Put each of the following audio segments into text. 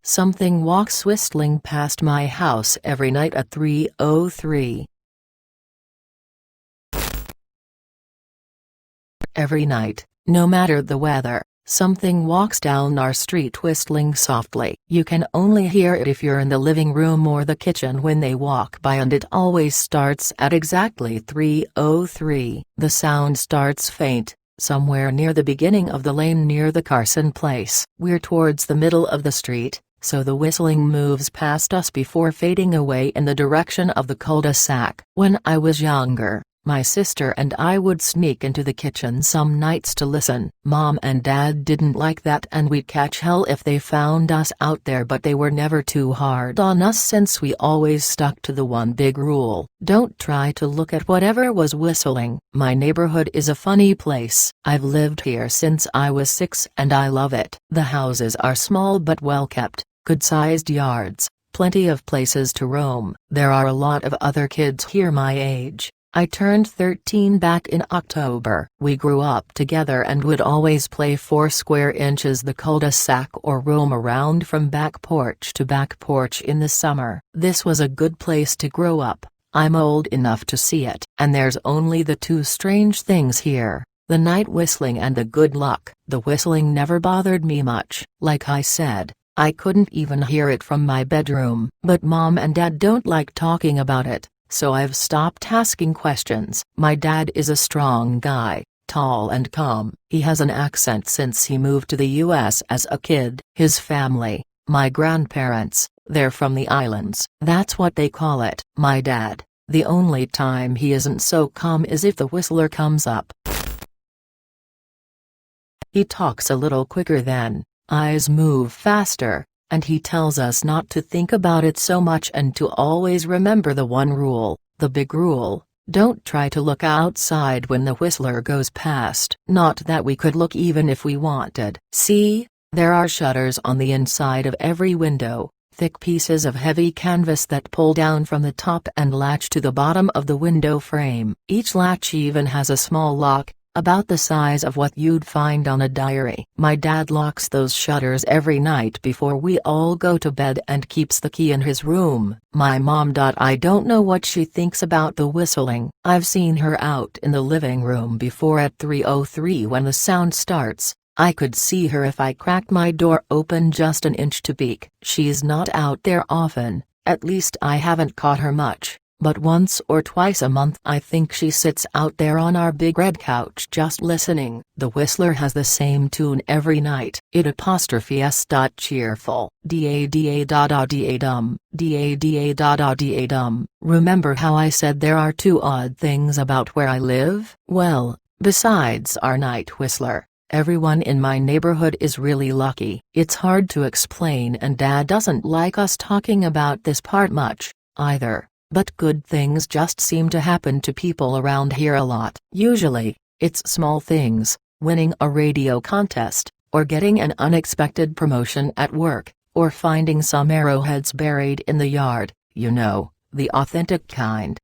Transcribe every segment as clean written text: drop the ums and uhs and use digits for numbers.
Something walks whistling past my house every night at 3:03. Every night, no matter the weather, something walks down our street whistling softly. You can only hear it if you're in the living room or the kitchen when they walk by, and it always starts at exactly 3:03. The sound starts faint, somewhere near the beginning of the lane near the Carson place. We're towards the middle of the street, so the whistling moves past us before fading away in the direction of the cul-de-sac. When I was younger, my sister and I would sneak into the kitchen some nights to listen. Mom and Dad didn't like that, and we'd catch hell if they found us out there, but they were never too hard on us since we always stuck to the one big rule: don't try to look at whatever was whistling. My neighborhood is a funny place. I've lived here since I was 6 and I love it. The houses are small but well kept, good-sized yards, plenty of places to roam. There are a lot of other kids here my age. I turned 13 back in October. We grew up together and would always play 4 square inches the cul-de-sac or roam around from back porch to back porch in the summer. This was a good place to grow up. I'm old enough to see it. And there's only the 2 strange things here: the night whistling and the good luck. The whistling never bothered me much. Like I said, I couldn't even hear it from my bedroom. But Mom and Dad don't like talking about it, so I've stopped asking questions. My dad is a strong guy, tall and calm. He has an accent since he moved to the US as a kid. His family, my grandparents, they're from the islands. That's what they call it. My dad, the only time he isn't so calm is if the whistler comes up. He talks a little quicker then, eyes move faster, and he tells us not to think about it so much and to always remember the one rule, the big rule: don't try to look outside when the whistler goes past. Not that we could look even if we wanted. See, there are shutters on the inside of every window, thick pieces of heavy canvas that pull down from the top and latch to the bottom of the window frame. Each latch even has a small lock, about the size of what you'd find on a diary. My dad locks those shutters every night before we all go to bed and keeps the key in his room. My mom. I don't know what she thinks about the whistling. I've seen her out in the living room before at 3:03 when the sound starts. I could see her if I cracked my door open just an inch to peek. She's not out there often, at least I haven't caught her much. But once or twice a month I think she sits out there on our big red couch just listening. The whistler has the same tune every night. It '*s. Cheerful. Da-da-da-da-da-dum. Da-da-da-da-da-dum. Remember how I said there are 2 odd things about where I live? Well, besides our night whistler, everyone in my neighborhood is really lucky. It's hard to explain, and Dad doesn't like us talking about this part much, either. But good things just seem to happen to people around here a lot. Usually, it's small things: winning a radio contest, or getting an unexpected promotion at work, or finding some arrowheads buried in the yard, you know, the authentic kind.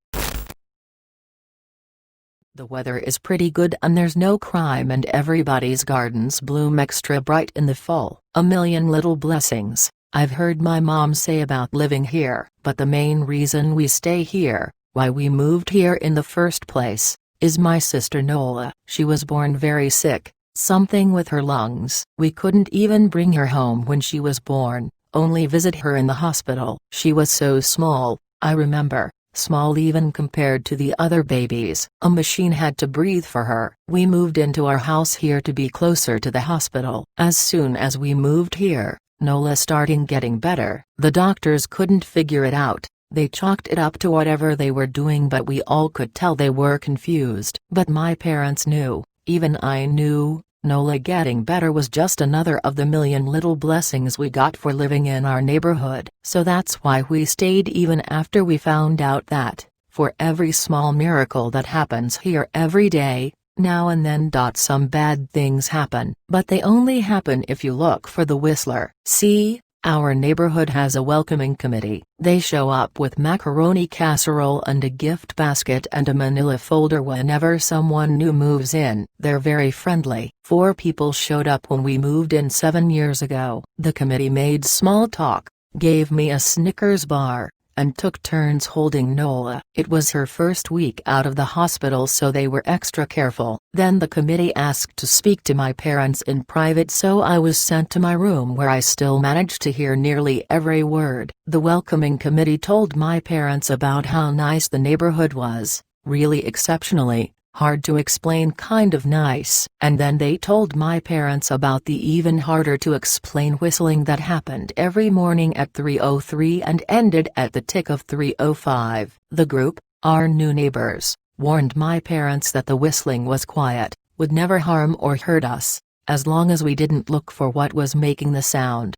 The weather is pretty good and there's no crime, and everybody's gardens bloom extra bright in the fall. A million little blessings, I've heard my mom say about living here. But the main reason we stay here, why we moved here in the first place, is my sister Nola. She was born very sick, something with her lungs. We couldn't even bring her home when she was born, only visit her in the hospital. She was so small, I remember, small even compared to the other babies. A machine had to breathe for her. We moved into our house here to be closer to the hospital. As soon as we moved here, Nola started getting better. The doctors couldn't figure it out. They chalked it up to whatever they were doing, but we all could tell they were confused. But my parents knew, even I knew, Nola getting better was just another of the million little blessings we got for living in our neighborhood. So that's why we stayed even after we found out that, for every small miracle that happens here every day, now and then some bad things happen. But they only happen if you look for the whistler. See, Our neighborhood has a welcoming committee. They show up with macaroni casserole and a gift basket and a manila folder whenever someone new moves in. They're very friendly. 4 people showed up when we moved in 7 years ago. The committee made small talk, gave me a Snickers bar, and took turns holding Nola. It was her first week out of the hospital, so they were extra careful. Then the committee asked to speak to my parents in private, so I was sent to my room where I still managed to hear nearly every word. The welcoming committee told my parents about how nice the neighborhood was, really exceptionally hard to explain kind of nice. And then they told my parents about the even harder to explain whistling that happened every morning at 3:03 and ended at the tick of 3:05. The group, our new neighbors, warned my parents that the whistling was quiet, would never harm or hurt us, as long as we didn't look for what was making the sound.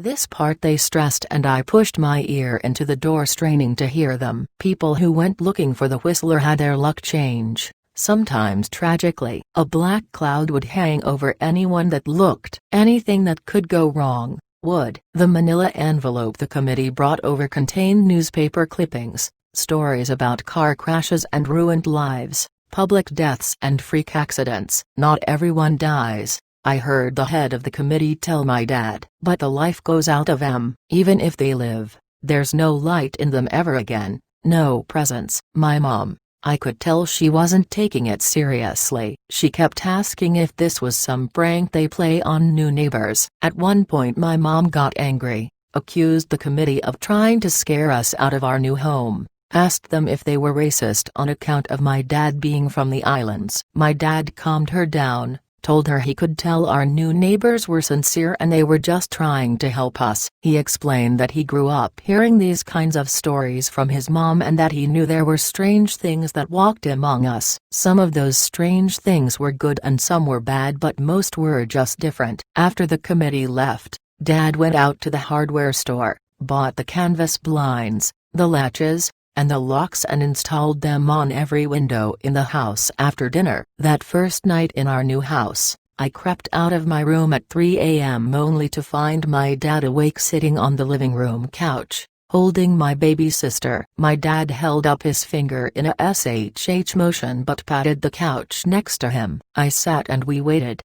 This part they stressed, and I pushed my ear into the door straining to hear them. People who went looking for the whistler had their luck change, sometimes tragically. A black cloud would hang over anyone that looked. Anything that could go wrong would. The manila envelope the committee brought over contained newspaper clippings, stories about car crashes and ruined lives, public deaths and freak accidents. Not everyone dies, I heard the head of the committee tell my dad. But the life goes out of them. Even if they live, there's no light in them ever again, no presence. My mom, I could tell she wasn't taking it seriously. She kept asking if this was some prank they play on new neighbors. At one point my mom got angry, accused the committee of trying to scare us out of our new home, asked them if they were racist on account of my dad being from the islands. My dad calmed her down, told her he could tell our new neighbors were sincere and they were just trying to help us. He explained that he grew up hearing these kinds of stories from his mom and that he knew there were strange things that walked among us. Some of those strange things were good and some were bad, but most were just different. After the committee left, Dad went out to the hardware store, bought the canvas blinds, the latches, and the locks and installed them on every window in the house. After dinner, that first night in our new house, I crept out of my room at 3 a.m. only to find my dad awake sitting on the living room couch, holding my baby sister. My dad held up his finger in a SHH motion but patted the couch next to him. I sat and we waited.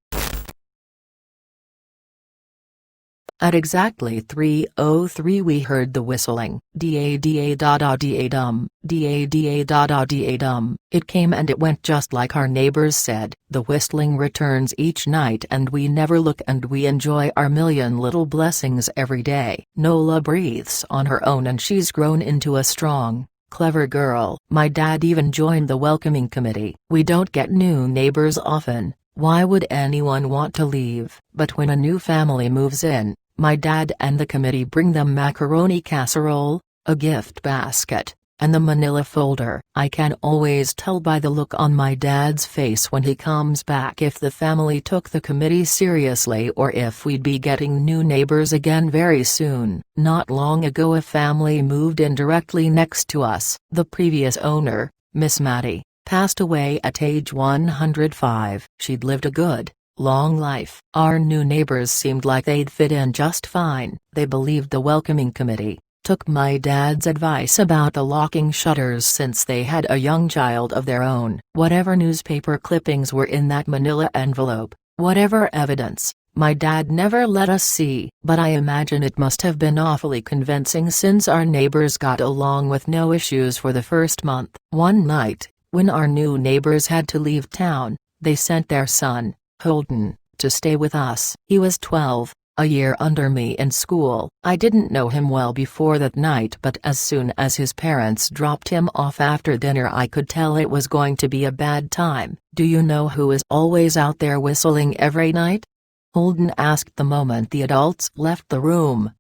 At exactly 3:03 we heard the whistling. Da-da-da-da-da-dum, da-da-da-da-da-dum. It came and it went just like our neighbors said. The whistling returns each night and we never look and we enjoy our million little blessings every day. Nola breathes on her own and she's grown into a strong, clever girl. My dad even joined the welcoming committee. We don't get new neighbors often. Why would anyone want to leave? But when a new family moves in, my dad and the committee bring them macaroni casserole, a gift basket, and the manila folder. I can always tell by the look on my dad's face when he comes back if the family took the committee seriously or if we'd be getting new neighbors again very soon. Not long ago a family moved in directly next to us. The previous owner, Miss Maddie, passed away at age 105. She'd lived a good, long life. Our new neighbors seemed like they'd fit in just fine. They believed the welcoming committee, took my dad's advice about the locking shutters since they had a young child of their own. Whatever newspaper clippings were in that manila envelope, whatever evidence, my dad never let us see. But I imagine it must have been awfully convincing since our neighbors got along with no issues for the first month. One night, when our new neighbors had to leave town, they sent their son, Holden, to stay with us. He was 12, a year under me in school. I didn't know him well before that night, but as soon as his parents dropped him off after dinner I could tell it was going to be a bad time. Do you know who is always out there whistling every night? Holden asked the moment the adults left the room.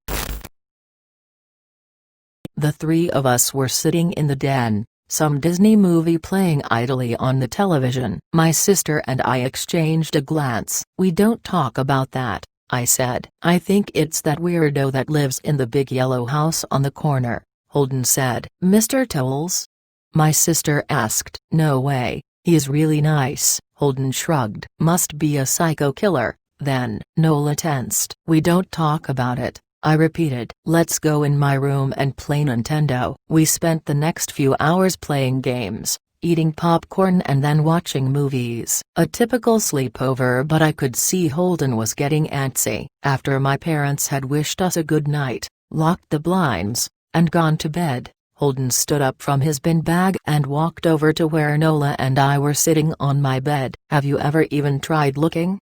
The 3 of us were sitting in the den, some Disney movie playing idly on the television. My sister and I exchanged a glance. "We don't talk about that," I said. "I think it's that weirdo that lives in the big yellow house on the corner," Holden said. "Mr. Towles?" my sister asked. "No way, he's really nice," Holden shrugged. "Must be a psycho killer, then. Nola tensed. "We don't talk about it," I repeated. "Let's go in my room and play Nintendo." We spent the next few hours playing games, eating popcorn and then watching movies. A typical sleepover, but I could see Holden was getting antsy. After my parents had wished us a good night, locked the blinds, and gone to bed, Holden stood up from his bin bag and walked over to where Nola and I were sitting on my bed. "Have you ever even tried looking?"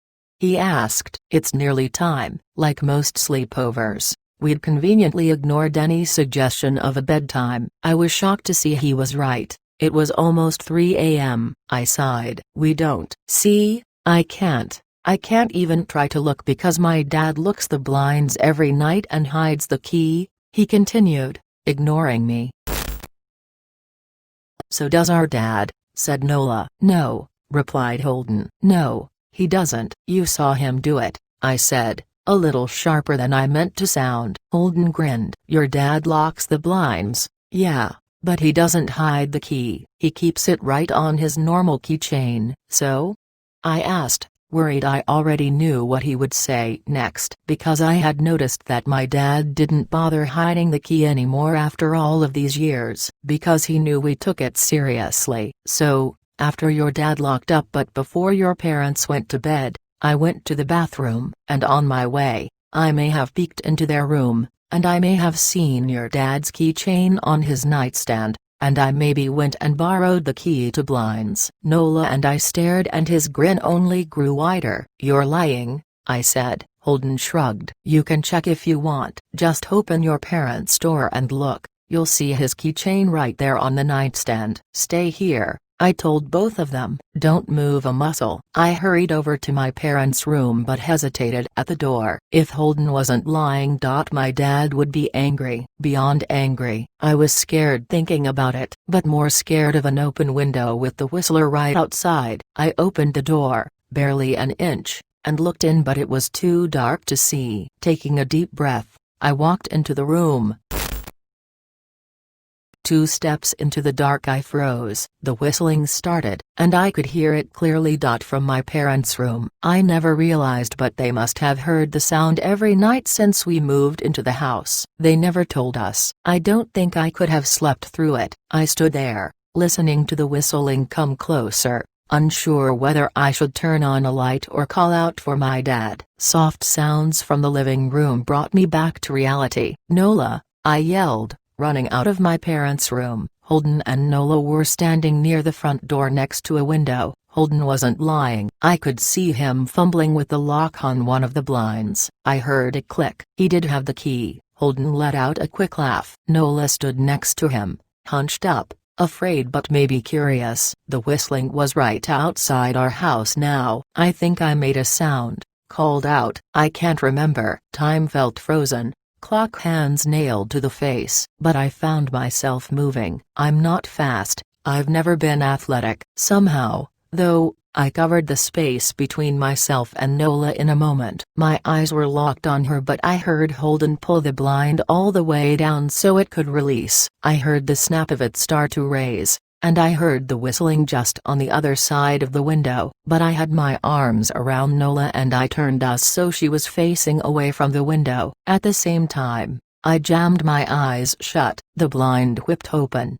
he asked. It's nearly time. Like most sleepovers, we'd conveniently ignored any suggestion of a bedtime. I was shocked to see he was right. It was almost 3 a.m. I sighed. "We don't." "See, I can't even try to look because my dad looks the blinds every night and hides the key," he continued, ignoring me. "So does our dad," said Nola. "No," replied Holden. "No, he doesn't." "You saw him do it," I said, a little sharper than I meant to sound. Holden grinned. "Your dad locks the blinds, yeah, but he doesn't hide the key. He keeps it right on his normal keychain." "So?" I asked, worried I already knew what he would say next. "Because I had noticed that my dad didn't bother hiding the key anymore after all of these years. Because he knew we took it seriously. So, after your dad locked up but before your parents went to bed, I went to the bathroom, and on my way, I may have peeked into their room, and I may have seen your dad's keychain on his nightstand, and I maybe went and borrowed the key to blinds." Nola and I stared and his grin only grew wider. "You're lying," I said. Holden shrugged. "You can check if you want. Just open your parents' door and look, you'll see his keychain right there on the nightstand." "Stay here," I told both of them. "Don't move a muscle." I hurried over to my parents' room but hesitated at the door. If Holden wasn't lying, my dad would be angry. Beyond angry. I was scared thinking about it, but more scared of an open window with the whistler right outside. I opened the door, barely an inch, and looked in, but it was too dark to see. Taking a deep breath, I walked into the room. 2 steps into the dark I froze. The whistling started, and I could hear it clearly. From my parents' room. I never realized, but they must have heard the sound every night since we moved into the house. They never told us. I don't think I could have slept through it. I stood there, listening to the whistling come closer, unsure whether I should turn on a light or call out for my dad. Soft sounds from the living room brought me back to reality. "Nola!" I yelled, running out of my parents' room. Holden and Nola were standing near the front door next to a window. Holden wasn't lying. I could see him fumbling with the lock on one of the blinds. I heard it click. He did have the key. Holden let out a quick laugh. Nola stood next to him, hunched up, afraid but maybe curious. The whistling was right outside our house now. "I think I made a sound," called out. "I can't remember." Time felt frozen. Clock hands nailed to the face. But I found myself moving. I'm not fast, I've never been athletic. Somehow, though, I covered the space between myself and Nola in a moment. My eyes were locked on her, but I heard Holden pull the blind all the way down so it could release. I heard the snap of it start to raise, and I heard the whistling just on the other side of the window. But I had my arms around Nola and I turned us so she was facing away from the window. At the same time, I jammed my eyes shut. The blind whipped open.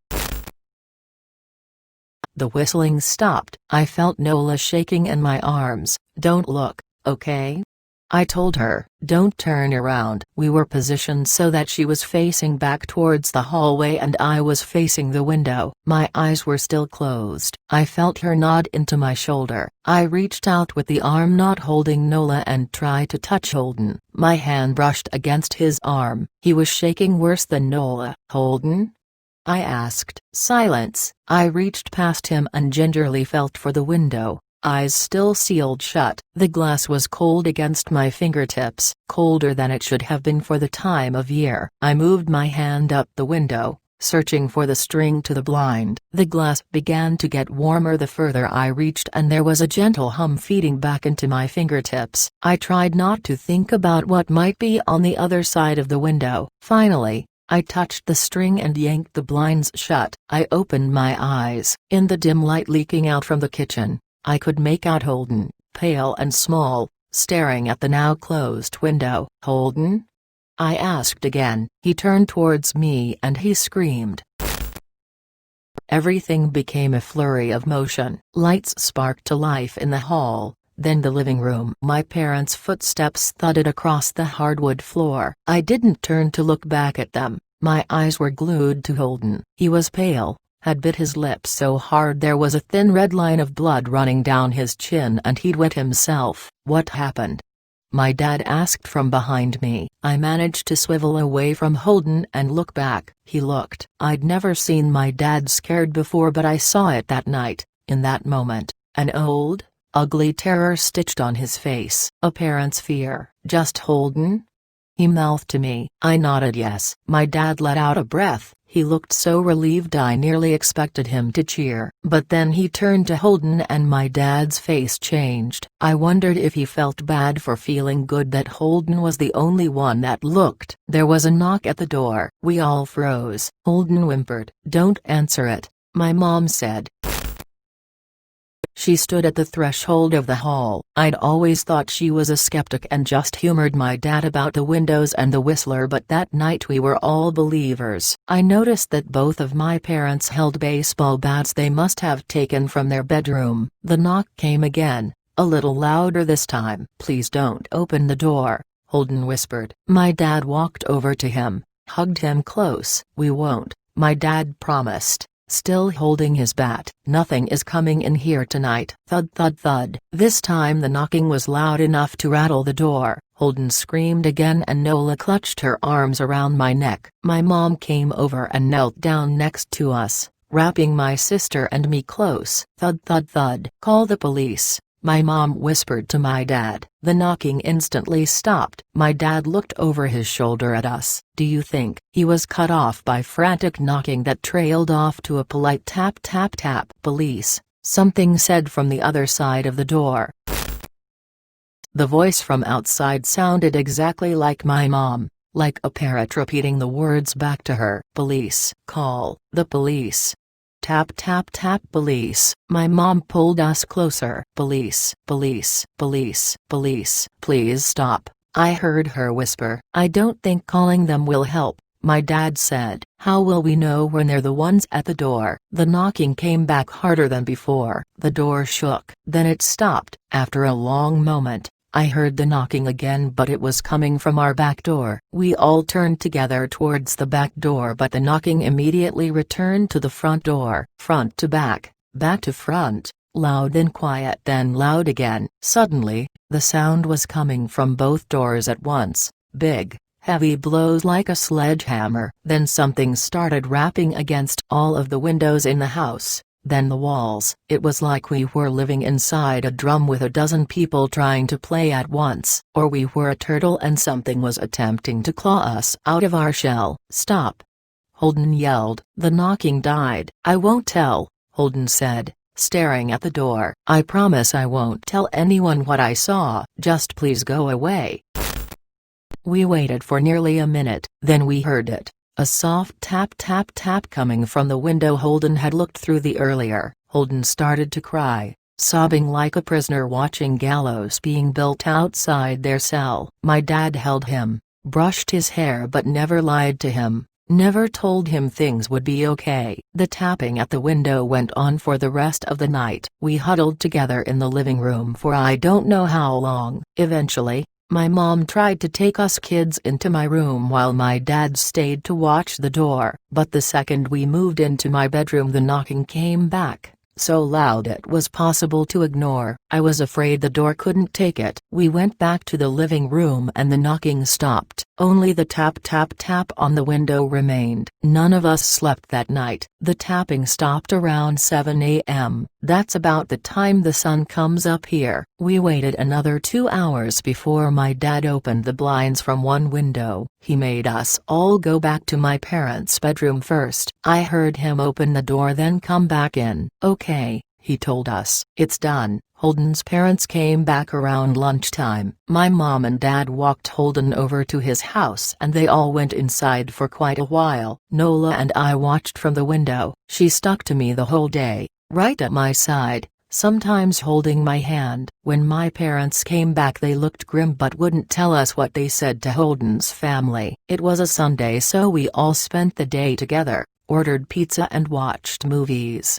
The whistling stopped. I felt Nola shaking in my arms. "Don't look, okay?" I told her. "Don't turn around." We were positioned so that she was facing back towards the hallway and I was facing the window. My eyes were still closed. I felt her nod into my shoulder. I reached out with the arm not holding Nola and tried to touch Holden. My hand brushed against his arm. He was shaking worse than Nola. "Holden?" I asked. Silence. I reached past him and gingerly felt for the window, eyes still sealed shut. The glass was cold against my fingertips, colder than it should have been for the time of year. I moved my hand up the window, searching for the string to the blind. The glass began to get warmer the further I reached, and there was a gentle hum feeding back into my fingertips. I tried not to think about what might be on the other side of the window. Finally, I touched the string and yanked the blinds shut. I opened my eyes. In the dim light leaking out from the kitchen, I could make out Holden, pale and small, staring at the now closed window. "Holden?" I asked again. He turned towards me and he screamed. Everything became a flurry of motion. Lights sparked to life in the hall, then the living room. My parents' footsteps thudded across the hardwood floor. I didn't turn to look back at them. My eyes were glued to Holden. He was pale, had bit his lips so hard there was a thin red line of blood running down his chin, and he'd wet himself. "What happened?" my dad asked from behind me. I managed to swivel away from Holden and look back. He looked. I'd never seen my dad scared before, but I saw it that night, in that moment, an old, ugly terror stitched on his face. A parent's fear. "Just Holden?" he mouthed to me. I nodded yes. My dad let out a breath. He looked so relieved I nearly expected him to cheer. But then he turned to Holden and my dad's face changed. I wondered if he felt bad for feeling good that Holden was the only one that looked. There was a knock at the door. We all froze. Holden whimpered. "Don't answer it," my mom said. She stood at the threshold of the hall. I'd always thought she was a skeptic and just humored my dad about the windows and the whistler, but that night we were all believers. I noticed that both of my parents held baseball bats they must have taken from their bedroom. The knock came again, a little louder this time. "Please don't open the door," Holden whispered. My dad walked over to him, hugged him close. "We won't," my dad promised, still holding his bat. "Nothing is coming in here tonight." Thud thud thud. This time the knocking was loud enough to rattle the door. Holden screamed again and Nola clutched her arms around my neck. My mom came over and knelt down next to us, wrapping my sister and me close. Thud thud thud. "Call the police," my mom whispered to my dad. The knocking instantly stopped. My dad looked over his shoulder at us. "Do you think?" He was cut off by frantic knocking that trailed off to a polite tap tap tap. "Police," something said from the other side of the door. The voice from outside sounded exactly like my mom, like a parrot repeating the words back to her. "Police. Call the police." Tap tap tap. "Police." My mom pulled us closer. "Police, police, police, police." "Please stop," I heard her whisper. "I don't think calling them will help," my dad said. "How will we know when they're the ones at the door?" The knocking came back harder than before. The door shook. Then it stopped. After a long moment, I heard the knocking again, but it was coming from our back door. We all turned together towards the back door, but the knocking immediately returned to the front door. Front to back to front, loud then quiet then loud again. Suddenly, the sound was coming from both doors at once, big, heavy blows like a sledgehammer. Then something started rapping against all of the windows in the house. Then the walls. It was like we were living inside a drum with a dozen people trying to play at once. Or we were a turtle and something was attempting to claw us out of our shell. "Stop!" Holden yelled. The knocking died. "I won't tell," Holden said, staring at the door. "I promise I won't tell anyone what I saw. Just please go away." We waited for nearly a minute, then we heard it. A soft tap tap tap coming from the window Holden had looked through the earlier. Holden started to cry, sobbing like a prisoner watching gallows being built outside their cell. My dad held him, brushed his hair but never lied to him, never told him things would be okay. The tapping at the window went on for the rest of the night. We huddled together in the living room for I don't know how long. Eventually, my mom tried to take us kids into my room while my dad stayed to watch the door. But the second we moved into my bedroom the knocking came back, so loud it was possible to ignore. I was afraid the door couldn't take it. We went back to the living room and the knocking stopped. Only the tap tap tap on the window remained. None of us slept that night. The tapping stopped around 7 a.m. That's about the time the sun comes up here. We waited another 2 hours before my dad opened the blinds from one window. He made us all go back to my parents' bedroom first. I heard him open the door then come back in. "Okay," he told us. "It's done." Holden's parents came back around lunchtime. My mom and dad walked Holden over to his house and they all went inside for quite a while. Nola and I watched from the window. She stuck to me the whole day, right at my side, sometimes holding my hand. When my parents came back they looked grim but wouldn't tell us what they said to Holden's family. It was a Sunday so we all spent the day together, ordered pizza and watched movies.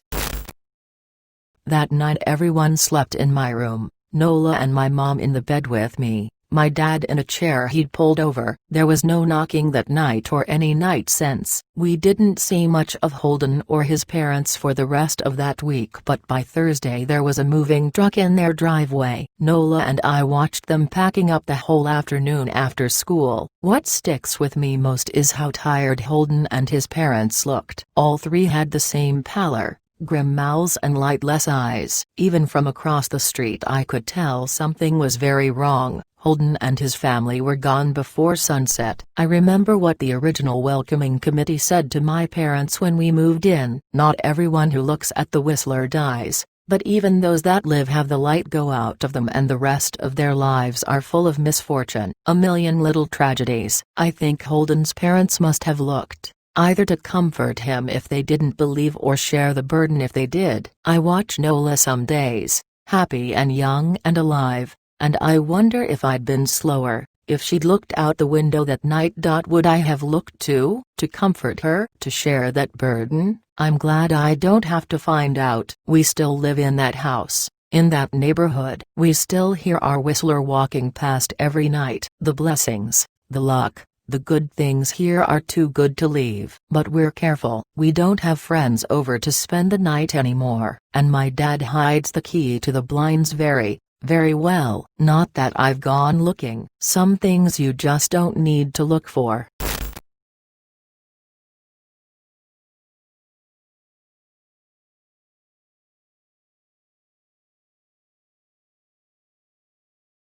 That night everyone slept in my room, Nola and my mom in the bed with me, my dad in a chair he'd pulled over. There was no knocking that night or any night since. We didn't see much of Holden or his parents for the rest of that week, but by Thursday there was a moving truck in their driveway. Nola and I watched them packing up the whole afternoon after school. What sticks with me most is how tired Holden and his parents looked. All three had the same pallor, grim mouths and lightless eyes. Even from across the street I could tell something was very wrong. Holden and his family were gone before sunset. I remember what the original welcoming committee said to my parents when we moved in. Not everyone who looks at the Whistler dies, but even those that live have the light go out of them and the rest of their lives are full of misfortune. A million little tragedies. I think Holden's parents must have looked, either to comfort him if they didn't believe or share the burden if they did. I watch Nola some days, happy and young and alive, and I wonder if I'd been slower, if she'd looked out the window that night. Would I have looked too, to comfort her, to share that burden? I'm glad I don't have to find out. We still live in that house, in that neighborhood. We still hear our Whistler walking past every night. The blessings, the luck, the good things here are too good to leave. But we're careful. We don't have friends over to spend the night anymore. And my dad hides the key to the blinds very well. Not that I've gone looking. Some things you just don't need to look for.